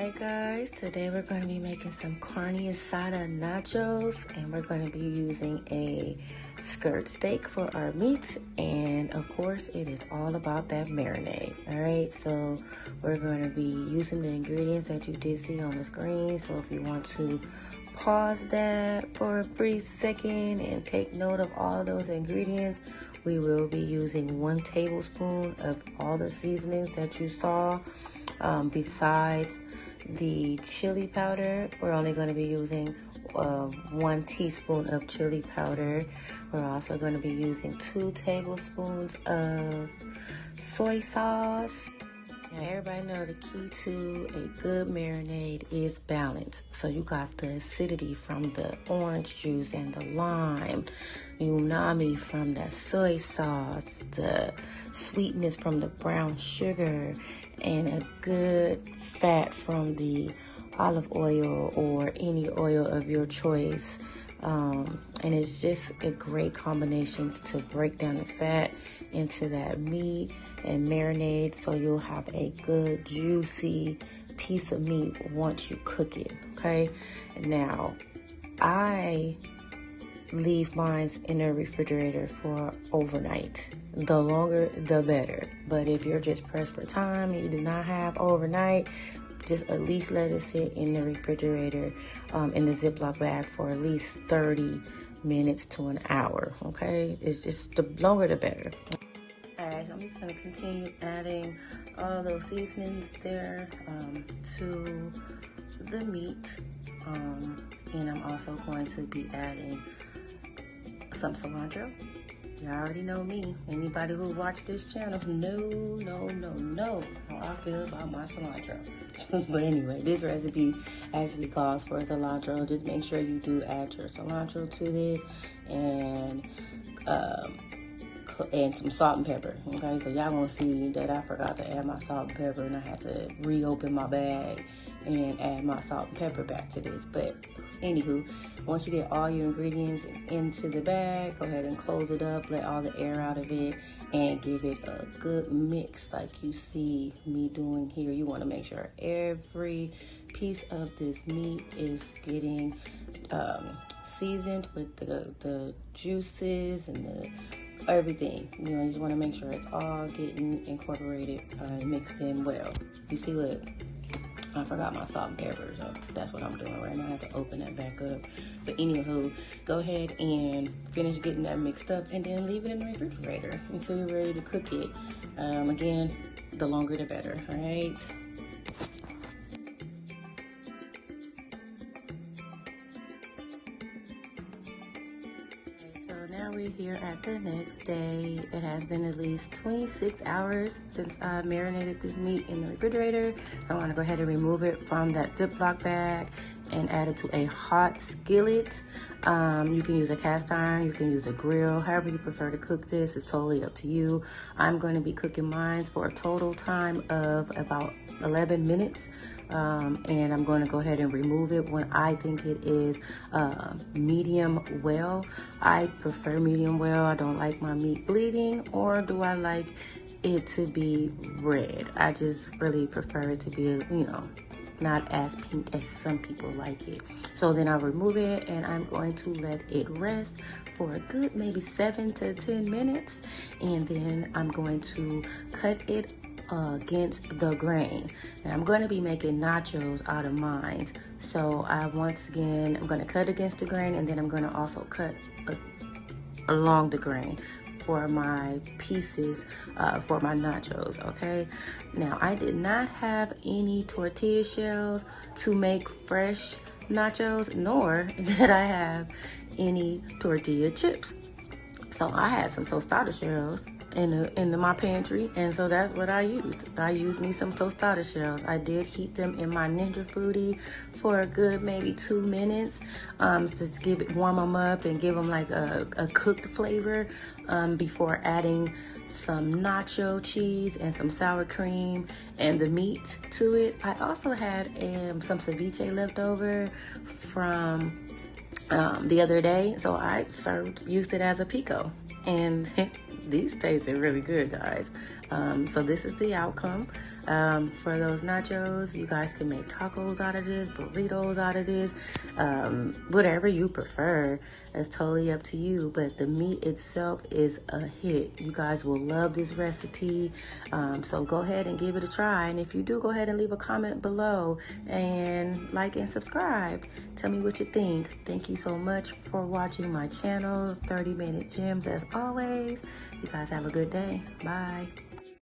Alright guys, today we're going to be making some carne asada nachos, and we're going to be using a skirt steak for our meat, and of course it is all about that marinade. Alright, so we're going to be using the ingredients that you did see on the screen, so if you want to pause that for a brief second and take note of all those ingredients, we will be using 1 tablespoon of all the seasonings that you saw. Besides the chili powder, we're only going to be using 1 teaspoon of chili powder. We're also going to be using 2 tablespoons of soy sauce. Now, everybody know the key to a good marinade is balance. So you got the acidity from the orange juice and the lime, the umami from the soy sauce, the sweetness from the brown sugar, and a good fat from the olive oil or any oil of your choice. And it's just a great combination to break down the fat into that meat and marinade, so you'll have a good juicy piece of meat once you cook it. Okay, now I leave mine in the refrigerator for overnight. The longer the better, but if you're just pressed for time and you do not have overnight, just at least let it sit in the refrigerator in the ziplock bag for at least 30 minutes to an hour. Okay, it's just the longer the better. Alright, so I'm just going to continue adding all those seasonings there to the meat, and I'm also going to be adding some cilantro. Y'all already know me. Anybody who watched this channel know how I feel about my cilantro. But anyway, this recipe actually calls for cilantro. Just make sure you do add your cilantro to this, and some salt and pepper. Okay, so y'all gonna see that I forgot to add my salt and pepper, and I had to reopen my bag and add my salt and pepper back to this. But anywho, once you get all your ingredients into the bag, go ahead and close it up, let all the air out of it, and give it a good mix like you see me doing here. You want to make sure every piece of this meat is getting seasoned with the juices and the everything. You know, you just want to make sure it's all getting incorporated, mixed in well. You see, look, I forgot my salt and pepper, so that's what I'm doing right now. I have to open that back up. But anywho, go ahead and finish getting that mixed up, and then leave it in the refrigerator until you're ready to cook it. Again, the longer the better, all right? Now we're here at the next day. It has been at least 26 hours since I marinated this meat in the refrigerator. So I'm gonna go ahead and remove it from that Ziploc bag and add it to a hot skillet. You can use a cast iron, you can use a grill, however you prefer to cook this, it's totally up to you. I'm going to be cooking mine for a total time of about 11 minutes. And I'm going to go ahead and remove it when I think it is medium well. I prefer medium well. I don't like my meat bleeding, or do I like it to be red. I just really prefer it to be, you know, not as pink as some people like it. So then I'll remove it, and I'm going to let it rest for a good maybe 7 to 10 minutes, and then I'm going to cut it against the grain. Now I'm going to be making nachos out of mine, so I'm going to cut against the grain, and then I'm going to also cut along the grain for my pieces for my nachos. Okay, now I did not have any tortilla shells to make fresh nachos, nor did I have any tortilla chips, so I had some tostada shells in my pantry, and so that's what I used. I used me some tostada shells. I did heat them in my Ninja Foodie for a good maybe 2 minutes, just warm them up and give them like a cooked flavor before adding some nacho cheese and some sour cream and the meat to it. I also had some ceviche left over from the other day, so I used it as a pico, and these tasted really good, guys. So this is the outcome. For those nachos, you guys can make tacos out of this, burritos out of this, whatever you prefer. It's totally up to you, but the meat itself is a hit. You guys will love this recipe, so go ahead and give it a try. And if you do, go ahead and leave a comment below and like and subscribe. Tell me what you think. Thank you so much for watching my channel, 30-Minute Gems as always. You guys have a good day. Bye.